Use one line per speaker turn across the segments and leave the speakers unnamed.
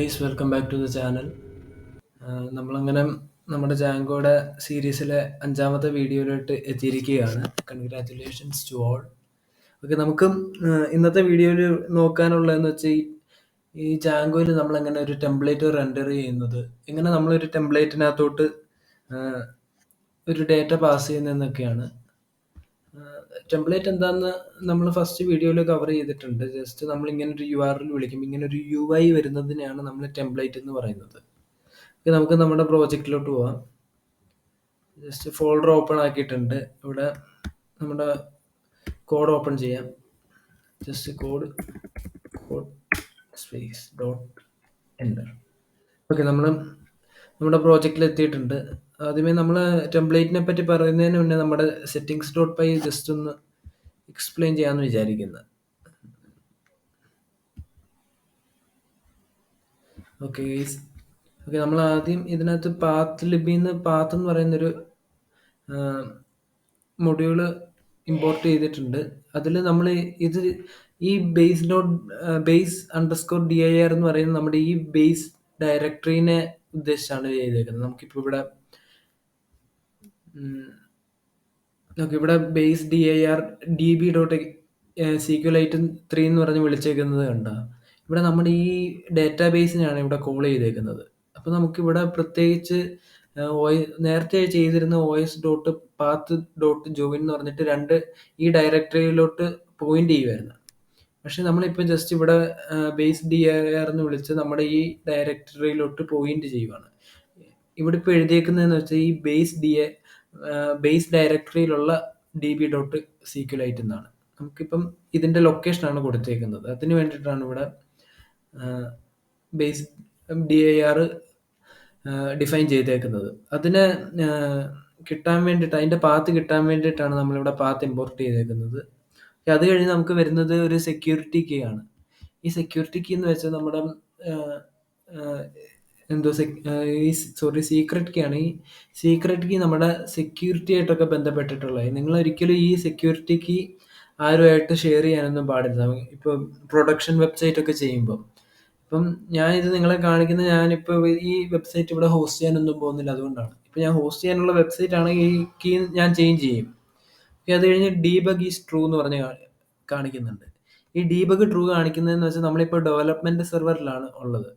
Guys, welcome back to the channel. നമ്മളങ്ങനെ നമ്മുടെ ജാങ്കോയുടെ സീരീസിലെ 5ാമത്തെ വീഡിയോയിലോട്ട് എത്തിയിരിക്കുകയാണ്. Congratulations to all. ഓക്കെ, നമുക്ക് ഇന്നത്തെ വീഡിയോയിൽ നോക്കാനുള്ളതെന്ന് വെച്ചാൽ ഈ ജാങ്കോയിൽ നമ്മളെങ്ങനെ ഒരു ടെംപ്ലേറ്റ് റെൻഡർ ചെയ്യുന്നത്, എങ്ങനെ നമ്മളൊരു ടെംപ്ലേറ്റിനകത്തോട്ട് ഒരു ഡേറ്റ പാസ് ചെയ്യുന്നതെന്നൊക്കെയാണ്. ടെംപ്ലേറ്റ് എന്താണെന്ന് നമ്മൾ ഫസ്റ്റ് വീഡിയോയിൽ കവർ ചെയ്തിട്ടുണ്ട്. ജസ്റ്റ് നമ്മൾ ഇങ്ങനെ ഒരു URL വിളിക്കും, ഇങ്ങനെ ഒരു UI വരുന്നതിനെയാണ് നമ്മൾ ടെംപ്ലേറ്റ് എന്ന് പറയുന്നത്. നമുക്ക് നമ്മുടെ പ്രോജക്റ്റിലോട്ട് പോവാം. ജസ്റ്റ് ഫോൾഡർ ഓപ്പൺ ആക്കിയിട്ടുണ്ട്. ഇവിടെ നമ്മുടെ കോഡ് ഓപ്പൺ ചെയ്യാം. Just code space dot enter. Okay, നമ്മുടെ പ്രോജക്റ്റിൽ എത്തിയിട്ടുണ്ട്. ആദ്യമേ നമ്മൾ ടെംപ്ലേറ്റിനെ പറ്റി പറയുന്നതിന് മുന്നേ നമ്മുടെ settings.py ജസ്റ്റ് ഒന്ന് എക്സ്പ്ലെയിൻ ചെയ്യാമെന്ന് വിചാരിക്കുന്നത്. ഓക്കെ, നമ്മൾ ആദ്യം ഇതിനകത്ത് പാത്ത് ലിബിന്ന് പാത്ത് എന്ന് പറയുന്നൊരു മൊഡ്യൂള് ഇമ്പോർട്ട് ചെയ്തിട്ടുണ്ട്. അതിൽ നമ്മൾ ഈ base_dir എന്ന് പറയുന്നത് നമ്മുടെ ഈ ബേസ് ഡയറക്ടറിനെ ഉദ്ദേശിച്ചാണ് ചെയ്തേക്കുന്നത്. നമുക്കിപ്പോൾ ഇവിടെ ബേസ് dir db.sqlite3 എന്ന് പറഞ്ഞ് വിളിച്ചേക്കുന്നത് കണ്ട. ഇവിടെ നമ്മുടെ ഈ ഡേറ്റാബേസിനെയാണ് ഇവിടെ കോൾ ചെയ്തേക്കുന്നത്. അപ്പോൾ നമുക്കിവിടെ പ്രത്യേകിച്ച് നേരത്തെ ചെയ്തിരുന്ന os.path.join എന്ന് പറഞ്ഞിട്ട് ഈ ഡയറക്ടറിയിലോട്ട് പോയിന്റ് ചെയ്യുമായിരുന്നു. പക്ഷെ നമ്മളിപ്പോൾ ജസ്റ്റ് ഇവിടെ ബേസ് dir എന്ന് വിളിച്ച് നമ്മുടെ ഈ ഡയറക്ടറിയിലോട്ട് പോയിന്റ് ചെയ്യുവാണ്. ഇവിടെ ഇപ്പോൾ എഴുതിയേക്കുന്നതെന്ന് വെച്ചാൽ ഈ ബേസ് ഡയറക്ടറിയിലുള്ള db.sqlite എന്നാണ്. നമുക്കിപ്പം ഇതിൻ്റെ ലൊക്കേഷനാണ് കൊടുത്തേക്കുന്നത്. അതിന് വേണ്ടിയിട്ടാണ് ഇവിടെ ബേസ് dir ഡിഫൈൻ ചെയ്തേക്കുന്നത്. അതിന് കിട്ടാൻ വേണ്ടിയിട്ട്, അതിൻ്റെ പാത്ത് കിട്ടാൻ വേണ്ടിയിട്ടാണ് നമ്മളിവിടെ പാത്ത് ഇമ്പോർട്ട് ചെയ്തേക്കുന്നത്. അത് കഴിഞ്ഞ് നമുക്ക് വരുന്നത് ഒരു സെക്യൂരിറ്റി കീ ആണ്. ഈ സെക്യൂരിറ്റി കീ എന്ന് വെച്ചാൽ നമ്മുടെ സീക്രട്ട് കീ ആണ്. ഈ സീക്രട്ട് കീ നമ്മുടെ സെക്യൂരിറ്റി ആയിട്ടൊക്കെ ബന്ധപ്പെട്ടിട്ടുള്ളത്. നിങ്ങൾ ഒരിക്കലും ഈ സെക്യൂരിറ്റി കീ ആരുമായിട്ട് ഷെയർ ചെയ്യാനൊന്നും പാടില്ല. ഇപ്പോൾ പ്രൊഡക്ഷൻ വെബ്സൈറ്റ് ഒക്കെ ചെയ്യുമ്പോൾ, ഇപ്പം ഞാനിത് നിങ്ങളെ കാണിക്കുന്ന, ഞാനിപ്പോൾ ഈ വെബ്സൈറ്റ് ഇവിടെ ഹോസ്റ്റ് ചെയ്യാനൊന്നും പോകുന്നില്ല. അതുകൊണ്ടാണ് ഇപ്പം ഞാൻ ഹോസ്റ്റ് ചെയ്യാനുള്ള വെബ്സൈറ്റ് ആണെങ്കിൽ ഈ കീ ഞാൻ ചേഞ്ച് ചെയ്യും. അത് കഴിഞ്ഞ് ഡീബഗ് ഈസ് ട്രൂ എന്ന് പറഞ്ഞ് കാണിക്കുന്നുണ്ട്. ഈ ഡീബഗ് ട്രൂ കാണിക്കുന്നതെന്ന് വെച്ചാൽ നമ്മളിപ്പോൾ ഡെവലപ്മെന്റ് സെർവറിലാണ് ഉള്ളത്.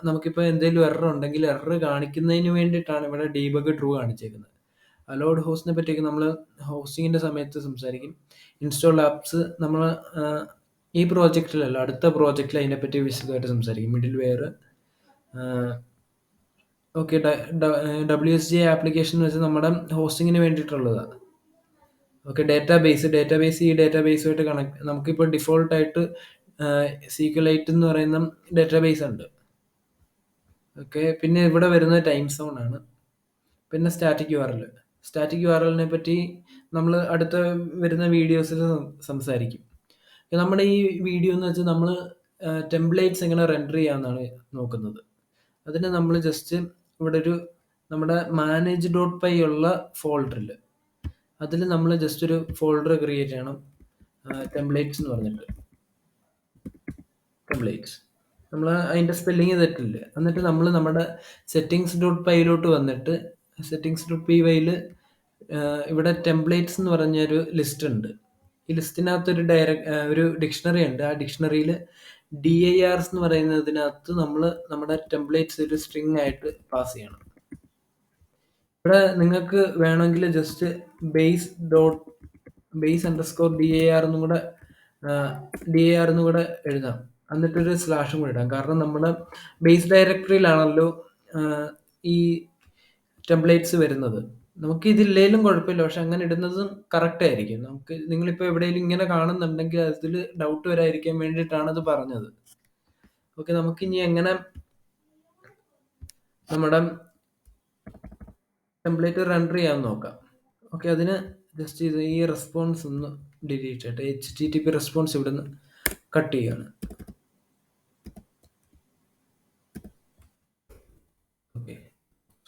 നമുക്കിപ്പോൾ എന്തെങ്കിലും എറർ ഉണ്ടെങ്കിൽ എറർ കാണിക്കുന്നതിന് വേണ്ടിയിട്ടാണ് ഇവിടെ ഡീബഗ് ട്രൂ കാണിച്ചേക്കുന്നത്. അലോഡ് ഹോസ്റ്റിനെ പറ്റിയൊക്കെ നമ്മൾ ഹോസ്റ്റിങ്ങിൻ്റെ സമയത്ത് സംസാരിക്കും. ഇൻസ്റ്റാൾ ആപ്സ് നമ്മൾ ഈ പ്രോജക്റ്റിലല്ല, അടുത്ത പ്രോജക്റ്റിൽ അതിനെപ്പറ്റി വിശദമായിട്ട് സംസാരിക്കും. Middleware, okay. WSGI application എന്ന് വെച്ചാൽ നമ്മുടെ ഹോസ്റ്റിങ്ങിന് വേണ്ടിയിട്ടുള്ളതാണ്. ഓക്കെ, ഡേറ്റാബേസ് ഈ ഡേറ്റാബേസുമായിട്ട് നമുക്കിപ്പോൾ ഡിഫോൾട്ടായിട്ട് SQLite എന്ന് പറയുന്ന ഡേറ്റാബേസ് ഉണ്ട്. ഓക്കെ, പിന്നെ ഇവിടെ വരുന്നത് ടൈം സോൺ ആണ്. പിന്നെ സ്റ്റാറ്റിക് URL പറ്റി നമ്മൾ അടുത്ത വരുന്ന വീഡിയോസിൽ സംസാരിക്കും. നമ്മുടെ ഈ വീഡിയോ എന്ന് വെച്ചാൽ നമ്മൾ ടെംപ്ലേറ്റ്സ് എങ്ങനെ റെൻഡർ ചെയ്യാമെന്നാണ് നോക്കുന്നത്. അതിന് നമ്മൾ ജസ്റ്റ് ഇവിടെ നമ്മുടെ manage.py ഉള്ള ഫോൾഡറിൽ അതിൽ നമ്മൾ ജസ്റ്റ് ഒരു ഫോൾഡർ ക്രിയേറ്റ് ചെയ്യണം, ടെംപ്ലേറ്റ്സ് എന്ന് പറഞ്ഞിട്ട്. ടെംപ്ലേറ്റ്സ് നമ്മൾ അതിൻ്റെ സ്പെല്ലിങ് തെറ്റില്ല. എന്നിട്ട് നമ്മൾ നമ്മുടെ settings.pyയിലോട്ട് വന്നിട്ട് settings.pyയിൽ ഇവിടെ ടെംപ്ലേറ്റ്സ് എന്ന് പറഞ്ഞൊരു ലിസ്റ്റ് ഉണ്ട്. ഈ ലിസ്റ്റിനകത്ത് ഒരു ഡിക്ഷണറി ഉണ്ട്. ആ ഡിക്ഷണറിയിൽ dirs എന്ന് പറയുന്നതിനകത്ത് നമ്മൾ നമ്മുടെ ടെംപ്ലേറ്റ്സ് ഒരു സ്ട്രിങ് ആയിട്ട് പാസ് ചെയ്യണം. ഇവിടെ നിങ്ങൾക്ക് വേണമെങ്കിൽ ജസ്റ്റ് base_dir എന്നും കൂടെ എഴുതാം. എന്നിട്ടൊരു സ്ലാഷും കൂടെ ഇടാം. കാരണം നമ്മുടെ ബേസ് ഡയറക്ടറിയിലാണല്ലോ ഈ ടെംപ്ലേറ്റ്സ് വരുന്നത്. നമുക്ക് ഇതില്ലേലും കുഴപ്പമില്ല, പക്ഷെ അങ്ങനെ ഇടുന്നതും കറക്റ്റ് ആയിരിക്കും. നിങ്ങളിപ്പോൾ എവിടെയെങ്കിലും ഇങ്ങനെ കാണുന്നുണ്ടെങ്കിൽ അതിൽ ഡൗട്ട് വരാതിരിക്കാൻ വേണ്ടിയിട്ടാണ് അത് പറഞ്ഞത്. ഓക്കെ, നമുക്കിനി എങ്ങനെ നമ്മുടെ ടെംപ്ലേറ്റ് റെൻഡർ ചെയ്യാമെന്ന് നോക്കാം. ഓക്കെ, അതിന് ജസ്റ്റ് ഈ റെസ്പോൺസ് ഒന്ന് ഡിലീറ്റ് ചെയ്യട്ടെ. HTTP റെസ്പോൺസ് ഇവിടെ നിന്ന് കട്ട് ചെയ്യാണ്. ഓക്കെ,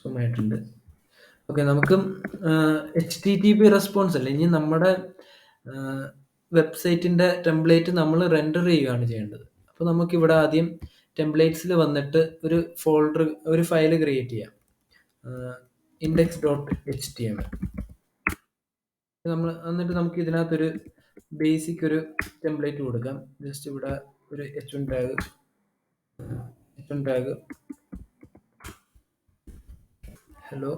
സുഖമായിട്ടുണ്ട്. ഓക്കെ, നമുക്ക് HTTP റെസ്പോൺസ് അല്ല, ഇനി നമ്മുടെ വെബ്സൈറ്റിൻ്റെ ടെംപ്ലേറ്റ് നമ്മൾ റെൻഡർ ചെയ്യുകയാണ് ചെയ്യേണ്ടത്. അപ്പോൾ നമുക്കിവിടെ ആദ്യം ടെംപ്ലേറ്റ്സിൽ വന്നിട്ട് ഒരു ഫയൽ ക്രിയേറ്റ് ചെയ്യാം. index.html. എന്നിട്ട് നമുക്ക് ഇതിനകത്തൊരു ബേസിക് ഒരു ടെംപ്ലേറ്റ് കൊടുക്കാം. ജസ്റ്റ് ഇവിടെ ഒരു h1 ടാഗ് ഹലോ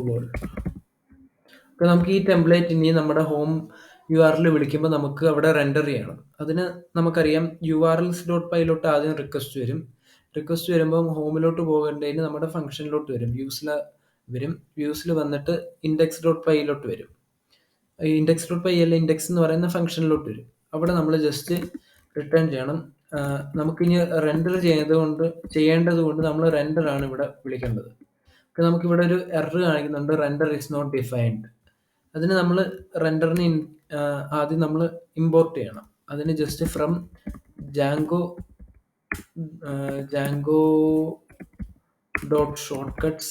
വേൾഡ്. അപ്പോൾ നമുക്ക് ഈ ടെംപ്ലേറ്റ് ഇനി നമ്മുടെ ഹോം URL വിളിക്കുമ്പോൾ നമുക്ക് അവിടെ റെൻഡർ ചെയ്യണം. അതിന് നമുക്കറിയാം urls.py ആദ്യം റിക്വസ്റ്റ് വരും. റിക്വസ്റ്റ് വരുമ്പോൾ ഹോമിലോട്ട് പോകേണ്ടതിന് നമ്മുടെ ഫംഗ്ഷനിലോട്ട് വരും, വ്യൂസിൽ വന്നിട്ട് index.py വരും. index.py അല്ല, ഇൻഡെക്സ് എന്ന് പറയുന്ന ഫംഗ്ഷനിലോട്ട് വരും. അവിടെ നമ്മൾ ജസ്റ്റ് റിട്ടേൺ ചെയ്യണം. നമുക്കിനി റെൻഡർ ചെയ്യേണ്ടത് കൊണ്ട് നമ്മൾ റെൻഡർ ആണ് ഇവിടെ വിളിക്കേണ്ടത്. അപ്പോൾ നമുക്കിവിടെ ഒരു എറർ കാണിക്കുന്നുണ്ട്, റെൻഡർ ഇസ് നോട്ട് ഡിഫൈൻഡ്. അതിന് നമ്മൾ റെൻഡറിന് ആദ്യം നമ്മൾ ഇമ്പോർട്ട് ചെയ്യണം. അതിന് just from Django .shortcuts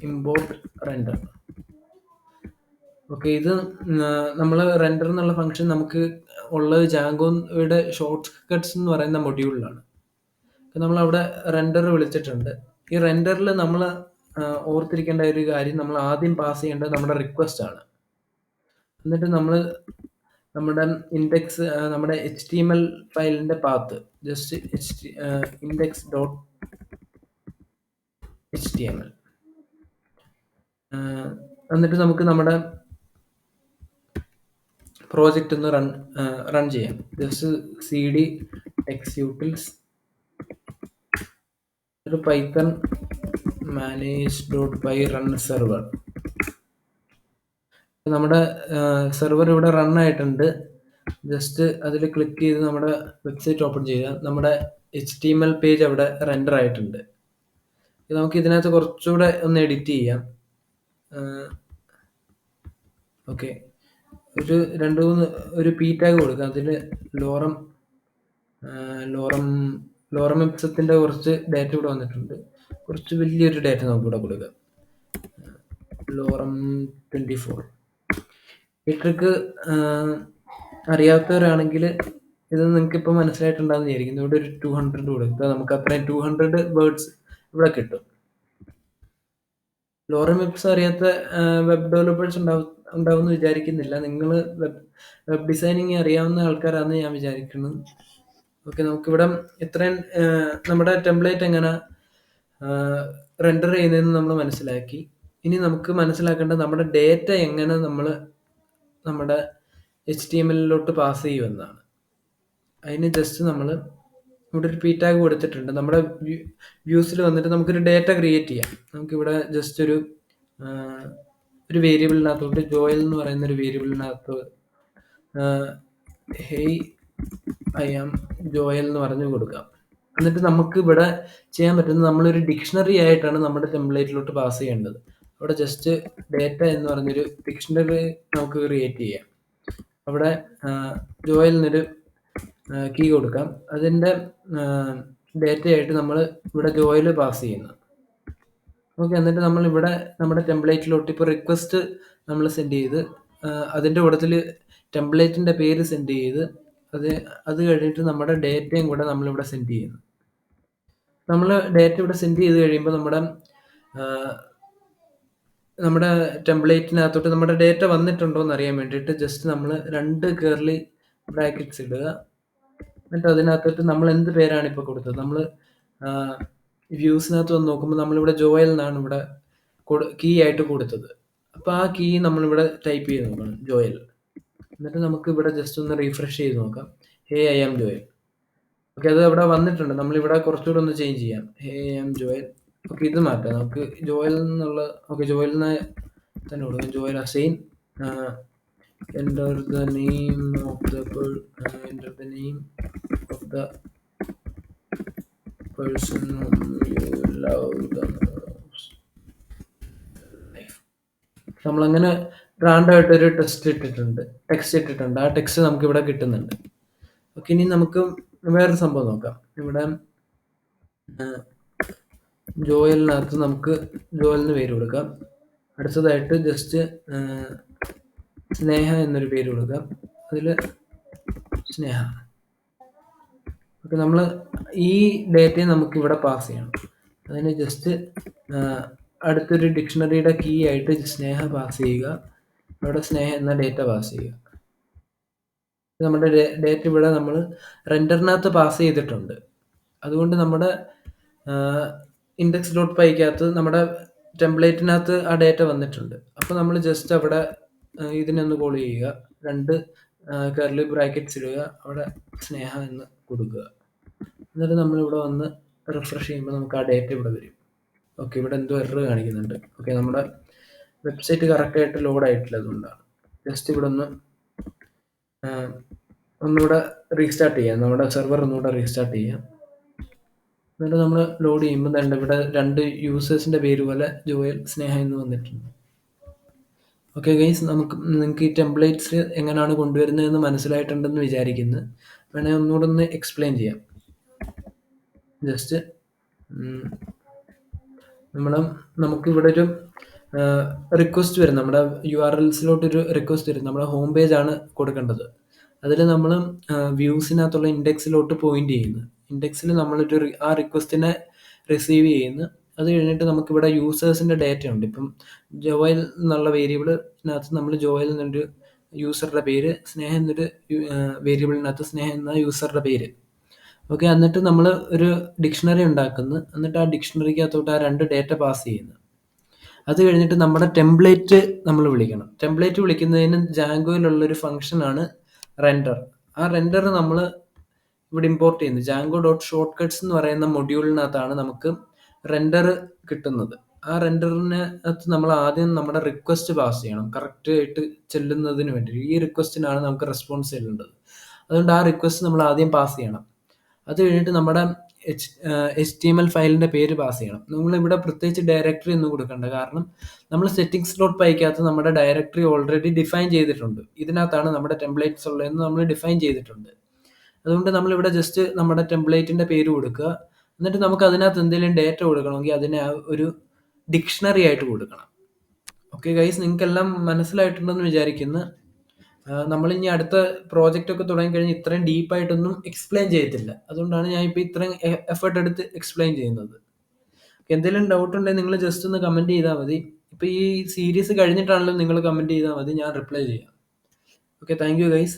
import render. Okay, ഇത് നമ്മൾ റെൻഡർ എന്നുള്ള ഫംഗ്ഷൻ നമുക്ക് ഉള്ളത് ജാങ്കോയുടെ ഷോർട്ട് കട്ട്സ് എന്ന് പറയുന്ന മൊഡ്യൂളിലാണ്. അപ്പം നമ്മളവിടെ റെൻഡർ വിളിച്ചിട്ടുണ്ട്. ഈ റെൻഡറിൽ നമ്മൾ ഓർത്തിരിക്കേണ്ട ഒരു കാര്യം, നമ്മൾ ആദ്യം പാസ് ചെയ്യേണ്ടത് നമ്മുടെ റിക്വസ്റ്റ് ആണ്. എന്നിട്ട് നമ്മൾ നമ്മുടെ നമ്മുടെ HTML ഫയലിൻ്റെ പാത്ത് ജസ്റ്റ് index.html. എന്നിട്ട് നമുക്ക് നമ്മുടെ പ്രോജക്റ്റ് ഒന്ന് റൺ ചെയ്യാം. ജസ്റ്റ് cd exutils ഒരു python manage.py run server. നമ്മുടെ സെർവർ ഇവിടെ റൺ ആയിട്ടുണ്ട്. ജസ്റ്റ് അതിൽ ക്ലിക്ക് ചെയ്ത് നമ്മുടെ വെബ്സൈറ്റ് ഓപ്പൺ ചെയ്യുക. നമ്മുടെ HTML പേജ് അവിടെ റെൻഡർ ആയിട്ടുണ്ട്. നമുക്ക് ഇതിനകത്ത് കുറച്ചുകൂടെ ഒന്ന് എഡിറ്റ് ചെയ്യാം. ഓക്കെ, ഒരു p ടാഗ് കൊടുക്കാം. അതിൽ ലോറം എപ്സത്തിൻ്റെ കുറച്ച് ഡാറ്റ ഇവിടെ വന്നിട്ടുണ്ട്. കുറച്ച് വലിയൊരു ഡാറ്റ നമുക്ക് ഇവിടെ കൊടുക്കാം, ലോറം 24. ഈ ട്രിക്ക് അറിയാത്തവരാണെങ്കിൽ ഇത് നിങ്ങൾക്ക് ഇപ്പോൾ മനസ്സിലായിട്ടുണ്ടാകുന്ന വിചാരിക്കുന്നു. ഇവിടെ ഒരു 200 കൊടുക്കുക, നമുക്ക് അത്രയും 200 വേർഡ്സ് ഇവിടെ കിട്ടും. ലോറം വെബ്സ് അറിയാത്ത വെബ് ഡെവലപ്പേഴ്സ് ഉണ്ടാവുമെന്ന് വിചാരിക്കുന്നില്ല. നിങ്ങൾ വെബ് ഡിസൈനിങ് അറിയാവുന്ന ആൾക്കാരാണെന്ന് ഞാൻ വിചാരിക്കുന്നു. ഓക്കെ, നമുക്കിവിടെ ഇത്രയും നമ്മുടെ ടെംപ്ലേറ്റ് എങ്ങനെ റെൻഡർ ചെയ്യുന്നതെന്ന് നമ്മൾ മനസ്സിലാക്കി. ഇനി നമുക്ക് മനസ്സിലാക്കേണ്ടത് നമ്മുടെ ഡേറ്റ എങ്ങനെ നമ്മൾ നമ്മുടെ HTML പാസ് ചെയ്യുമെന്നാണ്. അതിന് ജസ്റ്റ് നമ്മൾ ഇവിടെ ഒരു p ടാഗ് കൊടുത്തിട്ടുണ്ട്. നമ്മുടെ വ്യൂസിൽ വന്നിട്ട് നമുക്കൊരു ഡേറ്റ ക്രിയേറ്റ് ചെയ്യാം. നമുക്കിവിടെ ജസ്റ്റ് ഒരു വേരിയബിളിനകത്തോട്ട് ജോയൽ എന്ന് പറയുന്ന ഒരു വേരിയബിളിനകത്ത് ഹേയ് ഐ ആം ജോയൽ എന്ന് പറഞ്ഞു കൊടുക്കാം. എന്നിട്ട് നമുക്ക് ഇവിടെ ചെയ്യാൻ പറ്റുന്നത്, നമ്മളൊരു ഡിക്ഷണറി ആയിട്ടാണ് നമ്മുടെ ടെംപ്ലേറ്റിലോട്ട് പാസ് ചെയ്യേണ്ടത്. അവിടെ ജസ്റ്റ് ഡേറ്റ എന്ന് പറഞ്ഞൊരു ഡിക്ഷണറി നമുക്ക് ക്രിയേറ്റ് ചെയ്യാം. അവിടെ ജോയൽ എന്നൊരു കീ കൊടുക്കാം. അതിൻ്റെ ഡേറ്റയായിട്ട് നമ്മൾ ഇവിടെ ജോയൽ പാസ് ചെയ്യുന്നു. ഓക്കെ, എന്നിട്ട് നമ്മൾ ഇവിടെ നമ്മുടെ ടെംപ്ലേറ്റിലോട്ട് ഇപ്പോൾ റിക്വസ്റ്റ് നമ്മൾ സെൻഡ് ചെയ്ത് അതിൻ്റെ കൂട്ടത്തിൽ ടെംപ്ലേറ്റിൻ്റെ പേര് സെൻഡ് ചെയ്ത് അത് കഴിഞ്ഞിട്ട് നമ്മുടെ ഡേറ്റയും കൂടെ നമ്മളിവിടെ സെൻഡ് ചെയ്യുന്നു. നമ്മൾ ഡേറ്റ ഇവിടെ സെൻഡ് ചെയ്ത് കഴിയുമ്പോൾ നമ്മുടെ ടെംപ്ലേറ്റിനകത്തോട്ട് നമ്മുടെ ഡേറ്റ വന്നിട്ടുണ്ടോ എന്ന് അറിയാൻ വേണ്ടിയിട്ട് ജസ്റ്റ് നമ്മൾ 2 കേർലി ബ്രാക്കറ്റ്സ് ഇടുക. എന്നിട്ട് അതിനകത്തോട്ട് നമ്മൾ എന്ത് പേരാണ് ഇപ്പോൾ കൊടുത്തത്, നമ്മൾ വ്യൂസിനകത്ത് വന്ന് നോക്കുമ്പോൾ നമ്മളിവിടെ ജോയൽ എന്നാണ് ഇവിടെ കീ ആയിട്ട് കൊടുത്തത്. അപ്പോൾ ആ കീ നമ്മളിവിടെ ടൈപ്പ് ചെയ്ത് നോക്കണം, ജോയൽ. എന്നിട്ട് നമുക്ക് ഇവിടെ ജസ്റ്റ് ഒന്ന് റീഫ്രഷ് ചെയ്ത് നോക്കാം, ഹേ ഐ ആം ജോയൽ. ഓക്കെ, അത് ഇവിടെ വന്നിട്ടുണ്ട്. നമ്മളിവിടെ കുറച്ചുകൂടെ ഒന്ന് ചേഞ്ച് ചെയ്യാം, ഹേ ഐ ആം ജോയൽ. ഓക്കെ, ഇത് മാറ്റാം നമുക്ക് ജോയൽ എന്നുള്ള. ഓക്കെ, ജോയലിനെ തന്നെ കൊടുക്കാം, Joel Hussain. enter the name of the person whom you love the most. നമ്മളങ്ങനെ റാൻഡായിട്ടൊരു ടെക്സ്റ്റ് ഇട്ടിട്ടുണ്ട്. ആ ടെക്സ്റ്റ് നമുക്ക് ഇവിടെ കിട്ടുന്നുണ്ട്. ഓക്കെ, ഇനി നമുക്ക് വേറൊരു സംഭവം നോക്കാം. ഇവിടെ ജോയലിനകത്ത് നമുക്ക് ജോയലിന് പേര് കൊടുക്കാം. അടുത്തതായിട്ട് ജസ്റ്റ് സ്നേഹ എന്നൊരു പേര് കൊടുക്കാം. അതിൽ സ്നേഹ. ഓക്കെ, നമ്മൾ ഈ ഡേറ്റയെ നമുക്കിവിടെ പാസ് ചെയ്യണം. അതിന് ജസ്റ്റ് അടുത്തൊരു ഡിക്ഷണറിയുടെ കീ ആയിട്ട് സ്നേഹ പാസ് ചെയ്യുക. അവിടെ സ്നേഹ എന്ന ഡേറ്റ പാസ് ചെയ്യുക. നമ്മുടെ ഡേറ്റ ഇവിടെ നമ്മൾ റെൻഡറിനകത്ത് പാസ് ചെയ്തിട്ടുണ്ട്. അതുകൊണ്ട് നമ്മുടെ ഇൻഡെക്സ് ഡോട്ട് പൈക്കകത്ത് നമ്മുടെ ടെംപ്ലേറ്റിനകത്ത് ആ ഡേറ്റ വന്നിട്ടുണ്ട്. അപ്പോൾ നമ്മൾ ജസ്റ്റ് അവിടെ ഇതിനൊന്ന് കോൾ ചെയ്യുക, രണ്ട് കർലി ബ്രാക്കറ്റ്സ് ഇടുക, അവിടെ സ്നേഹ എന്ന് കൊടുക്കുക. എന്നിട്ട് നമ്മളിവിടെ വന്ന് റിഫ്രഷ് ചെയ്യുമ്പോൾ നമുക്ക് ആ ഡേറ്റ ഇവിടെ വരും. ഓക്കെ, ഇവിടെ എന്തോ എറർ കാണിക്കുന്നുണ്ട്. ഓക്കെ, നമ്മുടെ വെബ്സൈറ്റ് കറക്റ്റായിട്ട് ലോഡ് ആയിട്ടില്ല, അതുകൊണ്ടാണ്. ജസ്റ്റ് ഇവിടെ ഒന്നുകൂടെ റീസ്റ്റാർട്ട് ചെയ്യാം. നമ്മുടെ സെർവർ ഒന്നുകൂടെ റീസ്റ്റാർട്ട് ചെയ്യാം. എന്നിട്ട് നമ്മൾ ലോഡ് ചെയ്യുമ്പോൾ തന്നെ ഇവിടെ രണ്ട് യൂസേഴ്സിൻ്റെ പേര് പോലെ ജോയൽ, സ്നേഹ എന്ന് വന്നിട്ടുണ്ട്. ഓക്കെ ഗൈസ്, നിങ്ങൾക്ക് ഈ ടെംപ്ലേറ്റ്സ് എങ്ങനെയാണ് കൊണ്ടുവരുന്നതെന്ന് മനസ്സിലായിട്ടുണ്ടെന്ന് വിചാരിക്കുന്നു. വേണമെങ്കിൽ ഒന്നുകൂടെ ഒന്ന് എക്സ്പ്ലെയിൻ ചെയ്യാം. ജസ്റ്റ് നമുക്കിവിടെ ഒരു റിക്വസ്റ്റ് വരും. നമ്മുടെ URLസിലോട്ടൊരു റിക്വസ്റ്റ് വരും. നമ്മുടെ ഹോം പേജ് ആണ് കൊടുക്കേണ്ടത്. അതിൽ നമ്മൾ വ്യൂസിനകത്തുള്ള ഇൻഡെക്സിലോട്ട് പോയിന്റ് ചെയ്യുന്നു. ഇൻഡെക്സിൽ നമ്മളൊരു ആ റിക്വസ്റ്റിനെ റിസീവ് ചെയ്യുന്നു. അത് കഴിഞ്ഞിട്ട് നമുക്കിവിടെ യൂസേഴ്സിൻ്റെ ഡേറ്റ ഉണ്ട്. ഇപ്പം ജോയൽ എന്നുള്ള വേരിയബിളിനകത്ത് നമ്മൾ ജോയൽ എന്നൊരു യൂസറുടെ പേര്, സ്നേഹ എന്നൊരു വേരിയബിളിനകത്ത് സ്നേഹ എന്ന യൂസറുടെ പേര്. ഓക്കെ, എന്നിട്ട് നമ്മൾ ഒരു ഡിക്ഷണറി ഉണ്ടാക്കുന്നു. എന്നിട്ട് ആ ഡിക്ഷണറിക്കകത്തോട്ട് ആ രണ്ട് ഡേറ്റ പാസ് ചെയ്യുന്നു. അത് കഴിഞ്ഞിട്ട് നമ്മുടെ ടെംപ്ലേറ്റ് നമ്മൾ വിളിക്കണം. ടെംപ്ലേറ്റ് വിളിക്കുന്നതിന് ജാങ്കോയിലുള്ളൊരു ഫംഗ്ഷനാണ് റെൻഡർ. ആ റെൻഡർ നമ്മൾ ഇവിടെ ഇമ്പോർട്ട് ചെയ്യുന്നത് ജാങ്കോ ഡോട്ട് ഷോർട്ട് കട്ട്സ് എന്ന് പറയുന്ന മൊഡ്യൂളിനകത്താണ് നമുക്ക് റെൻഡർ കിട്ടുന്നത്. ആ റെൻഡറിനകത്ത് നമ്മൾ ആദ്യം നമ്മുടെ റിക്വസ്റ്റ് പാസ് ചെയ്യണം, കറക്റ്റ് ആയിട്ട് ചെല്ലുന്നതിന് വേണ്ടി. ഈ റിക്വസ്റ്റിനാണ് നമുക്ക് റെസ്പോൺസ് ചെല്ലേണ്ടത്. അതുകൊണ്ട് ആ റിക്വസ്റ്റ് നമ്മൾ ആദ്യം പാസ് ചെയ്യണം. അത് കഴിഞ്ഞിട്ട് നമ്മുടെ HTML ഫയലിൻ്റെ പേര് പാസ് ചെയ്യണം. നമ്മളിവിടെ പ്രത്യേകിച്ച് ഡയറക്ടറി ഒന്നും കൊടുക്കണ്ട, കാരണം നമ്മൾ സെറ്റിംഗ്സ് ഡോട്ട് പൈക്കകത്ത് നമ്മുടെ ഡയറക്ടറി ഓൾറെഡി ഡിഫൈൻ ചെയ്തിട്ടുണ്ട്. ഇതിനകത്താണ് നമ്മുടെ ടെംപ്ലേറ്റ്സ് ഉള്ളതെന്ന് നമ്മൾ ഡിഫൈൻ ചെയ്തിട്ടുണ്ട്. അതുകൊണ്ട് നമ്മളിവിടെ ജസ്റ്റ് നമ്മുടെ ടെംപ്ലേറ്റിൻ്റെ പേര് കൊടുക്കുക. എന്നിട്ട് നമുക്ക് അതിനകത്ത് എന്തെങ്കിലും ഡേറ്റ കൊടുക്കണമെങ്കിൽ അതിനെ ഒരു ഡിക്ഷണറി ആയിട്ട് കൊടുക്കണം. ഓക്കെ ഗൈസ്, നിങ്ങൾക്കെല്ലാം മനസ്സിലായിട്ടുണ്ടെന്ന് വിചാരിക്കുന്നു. നമ്മളിനി അടുത്ത പ്രോജക്റ്റ് ഒക്കെ തുടങ്ങിക്കഴിഞ്ഞാൽ ഇത്രയും ഡീപ്പായിട്ടൊന്നും എക്സ്പ്ലെയിൻ ചെയ്യത്തില്ല. അതുകൊണ്ടാണ് ഞാൻ ഇപ്പോൾ ഇത്രയും എഫേർട്ട് എടുത്ത് എക്സ്പ്ലെയിൻ ചെയ്യുന്നത്. എന്തെങ്കിലും ഡൗട്ട് ഉണ്ടെങ്കിൽ നിങ്ങൾ ജസ്റ്റ് ഒന്ന് കമൻറ്റ് ചെയ്താൽ മതി. ഇപ്പോൾ ഈ സീരീസ് കഴിഞ്ഞിട്ടാണല്ലോ നിങ്ങൾ കമൻറ്റ് ചെയ്താൽ മതി, ഞാൻ റിപ്ലൈ ചെയ്യാം. Okay, thank you guys.